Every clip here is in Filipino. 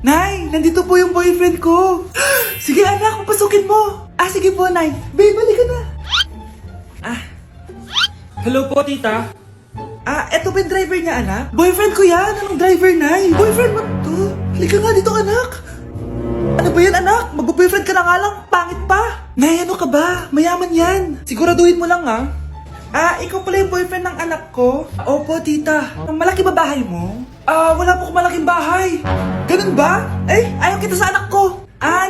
Nay, nandito po yung boyfriend ko. Sige anak, papasukin mo. Sige po, Nay. Babe, balik ka na. Hello po, tita. Eto ba yung driver niya, anak? Boyfriend ko yan. Anong driver, Nay? Boyfriend mo to? Halika nga dito, anak. Ano ba yan, anak? Mag-boyfriend ka na nga lang. Pangit pa. Nay, ano ka ba? Mayaman yan. Siguraduhin mo lang, ha? Ikaw pala yung boyfriend ng anak ko? Opo, tita. Malaki ba bahay mo? Wala po akong malaking bahay. Ganun ba? Ayaw kita sa anak ko.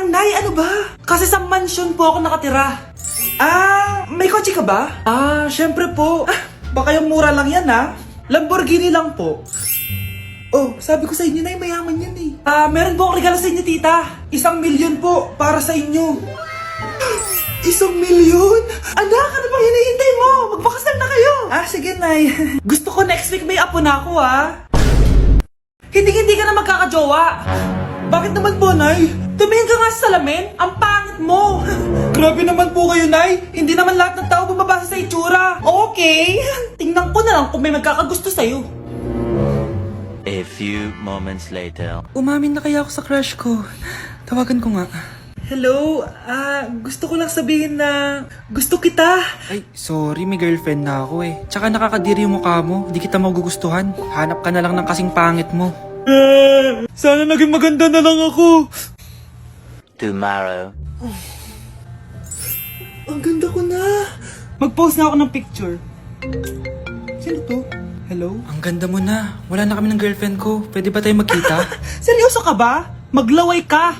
Nay, ano ba? Kasi sa mansion po ako nakatira. May kotse ka ba? Syempre po. Baka yung mura lang yan, ha? Lamborghini lang po. Oh, sabi ko sa inyo, Nay, mayaman yan eh. Meron po akong regalo sa inyo, tita. 1,000,000 po para sa inyo. 1,000,000? Anak, ano bang hinihintay mo? Magpakasal na kayo. Sige, Nay. Gusto ko next week may apo na ako, ha? Hindi ka na magkakajowa. Bakit naman po, Nay? Tumingin ka nga sa salamin. Ang pangit mo. Grabe naman po kayo, Nay. Hindi naman lahat ng tao bumabasa sa itsura. Okay. Tingnan ko na lang kung may magkakagusto sa'yo. A few moments later. Umamin na kaya ako sa crush ko. Tawagan ko nga. Hello, gusto ko lang sabihin na gusto kita. Ay, sorry, may girlfriend na ako eh. Tsaka nakakadiri yung mukha mo, di kita magugustuhan. Hanap ka na lang ng kasing pangit mo. Sana naging maganda na lang ako. Tomorrow. Ang ganda ko na. Mag-post na ako ng picture. Sino to? Hello? Ang ganda mo na. Wala na kami ng girlfriend ko. Pwede ba tayo magkita? Seryoso ka ba? Maglaway ka.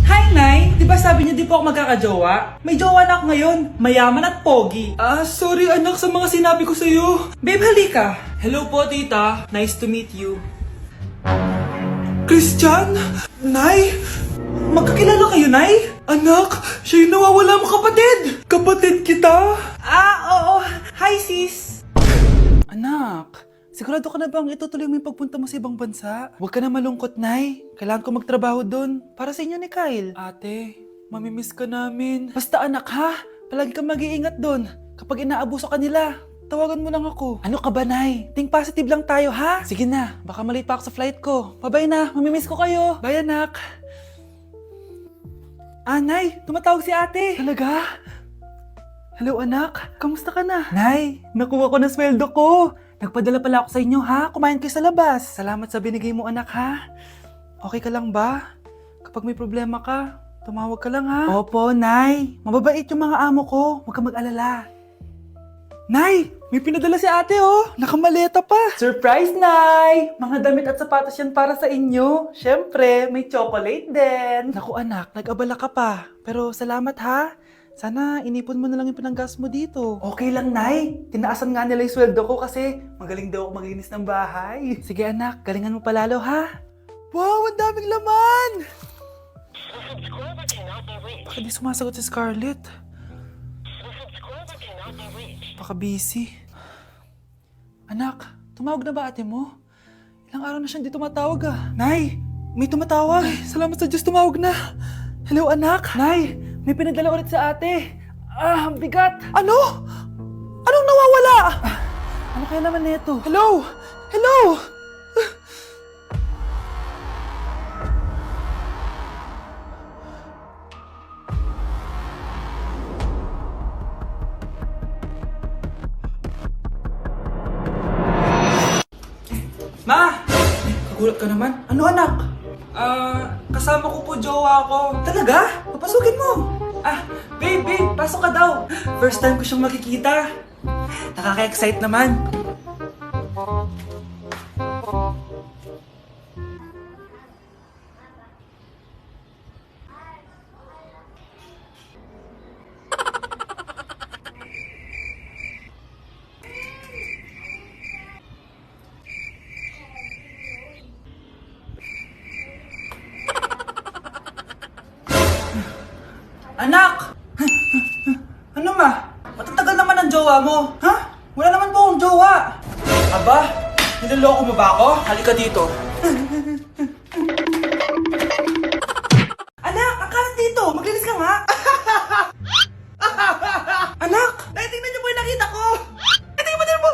Hi, Nay! Di ba sabi niyo di po ako magkakajowa? May jowa na ako ngayon. Mayaman at pogi. Sorry anak sa mga sinabi ko sa'yo. Babe, halika. Hello po, tita. Nice to meet you. Christian? Nay? Magkakilala kayo, Nay? Anak, siya yung nawawala mo kapatid. Kapatid kita? Oo. Hi, sis. Anak, sigurado ka na bang itutuloy mo yung pagpunta mo sa ibang bansa? Huwag ka na malungkot, Nay. Kailangan ko magtrabaho doon. Para sa inyo ni Kyle. Ate, mamimiss ka namin. Basta anak ha, palagi kang mag-iingat doon. Kapag inaabuso ka nila, tawagan mo lang ako. Ano ka ba, Nay? Think positive lang tayo, ha? Sige na, baka malate pa ako sa flight ko. Bye-bye na, mamimiss ko kayo. Bye, anak. Nay, tumatawag si ate. Talaga? Hello, anak. Kamusta ka na? Nay, nakuha ko na sweldo ko. Nagpadala pala ako sa inyo, ha? Kumain kayo sa labas. Salamat sa binigay mo, anak, ha? Okay ka lang ba? Kapag may problema ka, tumawag ka lang, ha? Opo, Nay. Mababait yung mga amo ko. Huwag ka mag-alala. Nay, may pinadala si ate, oh. Nakamaleta pa. Surprise, Nay! Mga damit at sapatos yan para sa inyo. Siyempre, may chocolate din. Naku, anak, nag-abala ka pa. Pero salamat, ha? Sana inipon mo na lang yung pinanggas mo dito. Okay lang, Nay. Tinaasan nga nila yung sweldo ko kasi magaling daw ako maglinis ng bahay. Sige, anak. Galingan mo palalo, ha? Wow, ang daming laman! Bakit di sumasagot si Scarlett? Baka busy. Anak, tumawag na ba ate mo? Ilang araw na siyang di tumatawag ah. Nay, may tumatawag. Ay, salamat sa Diyos, tumawag na. Hello anak. Nay, may pinadala ulit sa ate. Ang bigat. Ano? Anong nawawala? Ano kaya naman nito? Hello? Hello? Ma! Kagulat ka naman. Ano anak? Kasama ko po jowa ko. Talaga? Papasukin mo. Babe, pasok ka daw. First time ko siyang makikita. Nakaka-excite naman. Anak! Ano ma? Matatagal naman ang jowa mo. Ha? Wala naman po akong jowa. Aba, niloloko mo ba ako? Halika dito. Anak, ang kalat dito. Maglinis ka nga. Anak, tingnan niyo po yung nakita ko. Tingnan mo din po.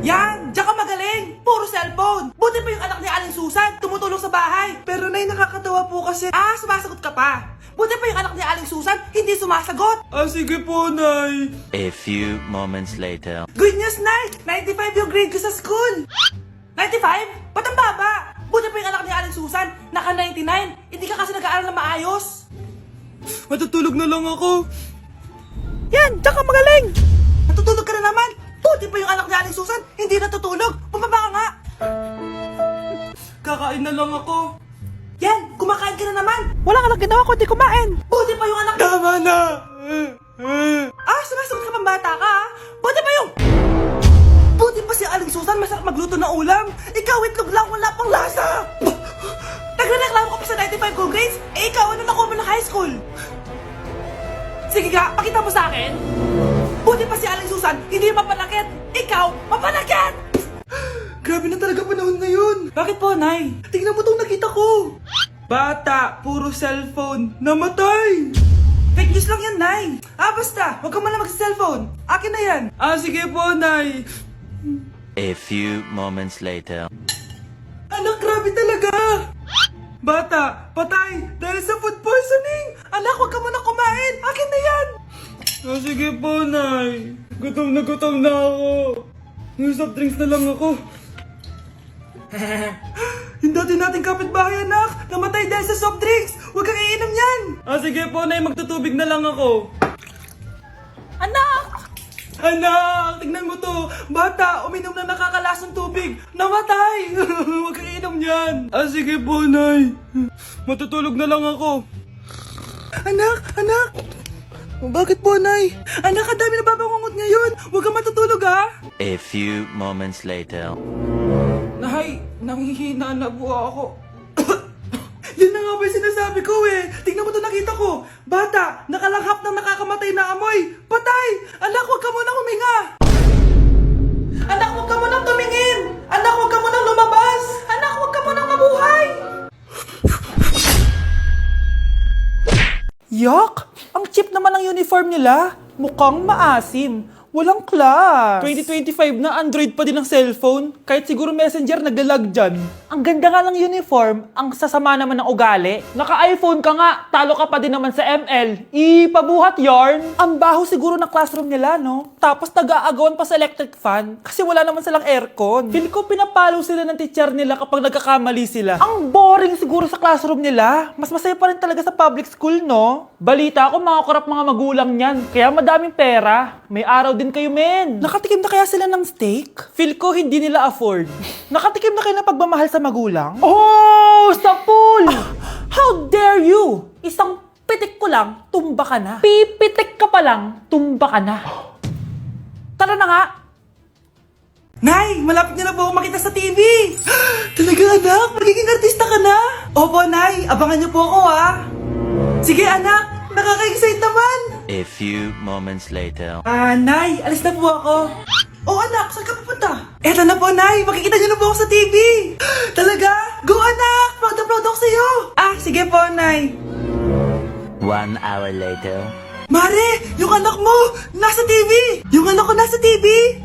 Yan, diyan ka magaling. Puro cellphone. Buti pa yung anak ni Aling Susan, tumutulong sa bahay. Pero Nay, nakakatawa po kasi. Sumasagot ka pa. Buti pa yung anak ni Aling Susan, hindi sumasagot. Sige po, Nay. A few moments later. Good news, Nay! 95 yung grade ko sa school. 95? Ba't ang baba? Buti pa yung anak ni Aling Susan, naka 99. Hindi ka kasi nag-aaral na maayos. Matutulog na lang ako. Yan, tsaka magaling. Natutulog ka na naman. Buti pa yung anak ni Aling Susan, hindi natutulog. Bumaba ka nga. Kakain na lang ako. Yan, kumakain ka na naman. Wala ka lang ginawa kundi kumain. Buti pa yung anak... Tama na. Sumasagot ka pang bata ka, ha? Buti pa yung... Buti pa si Aling Susan, masarap magluto ng ulam. Ikaw, itlog lang, wala pang lasa. Nagrereklamo ka pa sa 95 good grades? Ikaw, ano nakuha mo ng high school? Sige ka, pakita mo sa akin. Buti pa si Aling Susan, hindi mapanakit. Ikaw, mapanakit! Grabe na talaga panahon ngayon. Bakit po, Nay? Tingnan mo itong nakita ko. Bata, puro cellphone, namatay. Fake news lang yan, Nay. Basta, huwag ka man lang mag-cellphone. Akin na yan. Sige po, Nay. A few moments later. Anak, grabe talaga. Bata, patay dahil sa food poisoning. Anak, huwag ka muna kumain. Akin na yan. Sige po, Nay. Gutom na ako. Yung soft drinks na lang ako. Yung dati nating kapitbahay, anak. Namatay dahil sa soft drinks. Huwag kang iinom yan. Sige po, Nay. Magtutubig na lang ako. Anak! Anak, tignan mo to. Bata, uminom na nakakalasong tubig. Namatay. Huwag kang iinom yan. Sige po, Nay. Matutulog na lang ako. Anak! Bakit po, Nay? Anak, ang dami na babangungot ngayon. Huwag kang matutulog, ha? A few moments later. Nay, nanghihina na po ako. Yun na nga ba yung sinasabi ko eh. Tingnan mo to nakita ko. Bata, nakalanghap ng nakakamatay na amoy. Patay! Anak, huwag ka munang huminga. Anak, huwag ka munang tumingin. Anak, huwag ka munang lumabas. Anak, huwag ka munang mabuhay. Yak! Ang cheap naman ang uniform nila. Mukhang maasim. Walang class. 2025 na Android pa din ang cellphone. Kahit siguro Messenger naglalag dyan. Ang ganda nga ng uniform. Ang sasama naman ng ugali. Naka-iPhone ka nga. Talo ka pa din naman sa ML. Ipabuhat yarn. Ang baho siguro ng classroom nila, no? Tapos nag-aagawan pa sa electric fan. Kasi wala naman silang aircon. Feel ko pinapalo sila ng teacher nila kapag nagkakamali sila. Ang boring siguro sa classroom nila. Mas masaya pa rin talaga sa public school, no? Balita ko mga korap mga magulang niyan. Kaya madaming pera. May araw din kayo, men. Nakatikim na kaya sila ng steak? Feel ko hindi nila afford. Nakatikim na kayo ng pagmamahal sa magulang? Oh! Sa pool! How dare you! Isang pitik ko lang, tumba ka na. Pipitik ka pa lang, tumba ka na. Tara na nga! Nay, malapit na po ako makita sa TV. Talaga, anak? Magiging artista ka na? Opo, Nay. Abangan niyo po ako, ha? Sige, anak. Nakaka-excite naman. A few moments later. Nay, alis na po ako. Anak, saan ka pupunta? Eto na po, Nay. Makikita niyo na po ako sa TV. Talaga? Go, anak. Proud na proud ako sa'yo. Sige po, Nay. 1 hour later. Mare, yung anak mo, nasa TV. Yung anak ko nasa TV.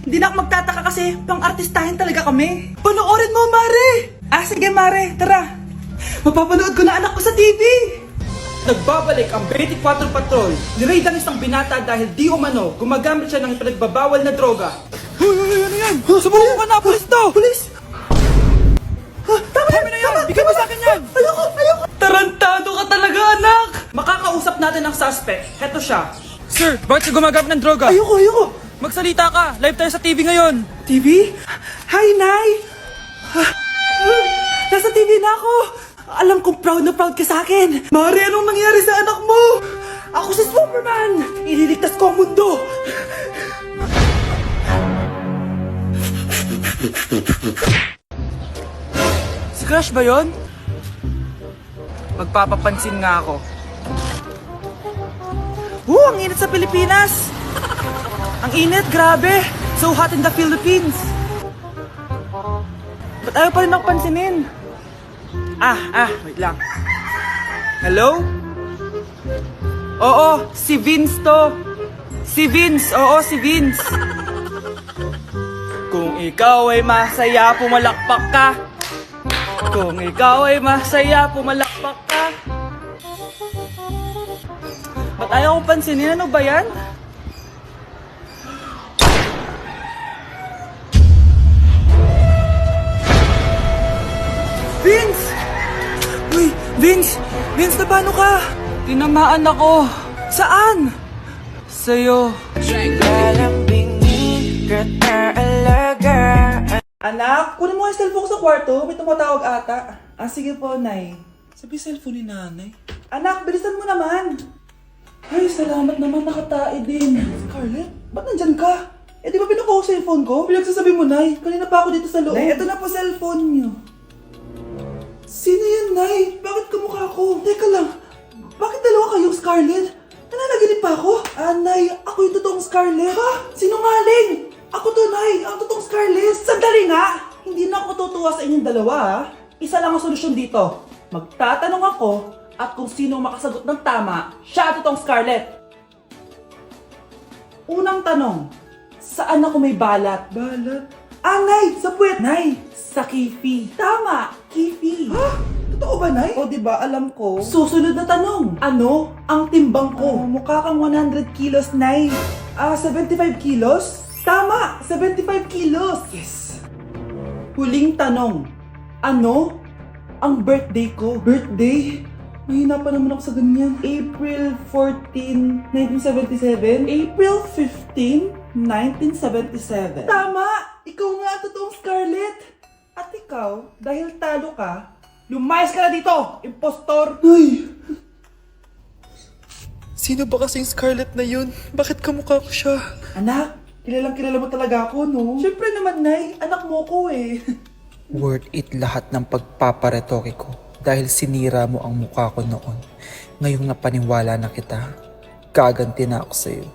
Hindi na ako magtataka kasi pang-artistahin talaga kami. Panoorin mo, Mare. Sige, Mare. Tara. Mapapanood ko na anak ko sa TV. Nagbabalik ang 24 Patrol. Niraid ang isang binata dahil di umano gumagamit siya ng pinagbabawal na droga. Hoy, ano yan? Subukan ka na, pulis to! Pulis! Tama na yan! Bigyan mo sa akin yan! Ayoko! Tarantado ka talaga, anak! Makakausap natin ang suspect. Heto siya. Sir, bakit ka gumagamit ng droga? Ayoko! Magsalita ka! Live tayo sa TV ngayon! TV? Hi, Nay! Nasa TV na ako! Alam kong proud na proud ka sa akin! Mare, anong nangyari sa anak mo? Ako si Superman! Ililigtas ko ang mundo! Si Crush ba yon? Magpapapansin nga ako. Ang init sa Pilipinas! Ang init, grabe! So hot in the Philippines! Ba't ayaw pa rin ako pansinin? Wait lang. Hello? Oo, si Vince to. Si Vince, oo, si Vince. Kung ikaw ay masaya, pumalakpak ka. Kung ikaw ay masaya, pumalakpak ka. Ba't ayaw kong pansinin? Ano ba yan? Vince! Uy, Vince! Vince, na paano ka? Tinamaan ako. Saan? Sa'yo. Anak, kunin mo yung cellphone ko sa kwarto. May tumatawag ata. Sige po, Nay. Sabi cellphone ni nanay. Anak, bilisan mo naman. Ay, salamat naman, nakatae din. Scarlett? Ba't nandyan ka? Eh, di ba pinukuha ko sa cellphone ko? Pinagsasabi mo, Nay. Kanina pa ako dito sa loob. Nay, ito na po cellphone niyo. Sino yan, Nay? Bakit kamukha ko? Teka lang, bakit dalawa kayong Scarlett? Nananaginip pa ako? Nay, ako yung totoong Scarlett. Ha? Sinungaling! Ako to, Nay, ang totoong Scarlett. Sandali nga! Hindi na ako tutuwa sa inyong dalawa, ha? Isa lang ang solusyon dito. Magtatanong ako at kung sino ang makasagot ng tama, siya ang totoong Scarlett. Unang tanong, saan ako may balat? Balat? Nay, sa puwet! Nay, sa kifi. Tama, kifi. Ha? Totoo ba, Nay? O, di ba alam ko? Susunod na tanong. Ano ang timbang ko? Mukha kang 100 kilos, Nay. 75 kilos? Tama, 75 kilos. Yes. Huling tanong. Ano ang birthday ko? Birthday? Mahina pa naman ako sa ganyan. April 14, 1977? April 15, 1977. Tama! Ikaw nga ang totoong Scarlett. At ikaw, dahil talo ka, lumayas ka na dito, impostor! Nay! Sino ba kasing Scarlett na yun? Bakit kamukha ko siya? Anak, kilalang kilala mo talaga ako, no? Siyempre naman, Nay. Anak mo ko eh. Worth it lahat ng pagpaparetoke ko dahil sinira mo ang mukha ko noon. Ngayong napaniwala na kita, gaganti na ako sa'yo.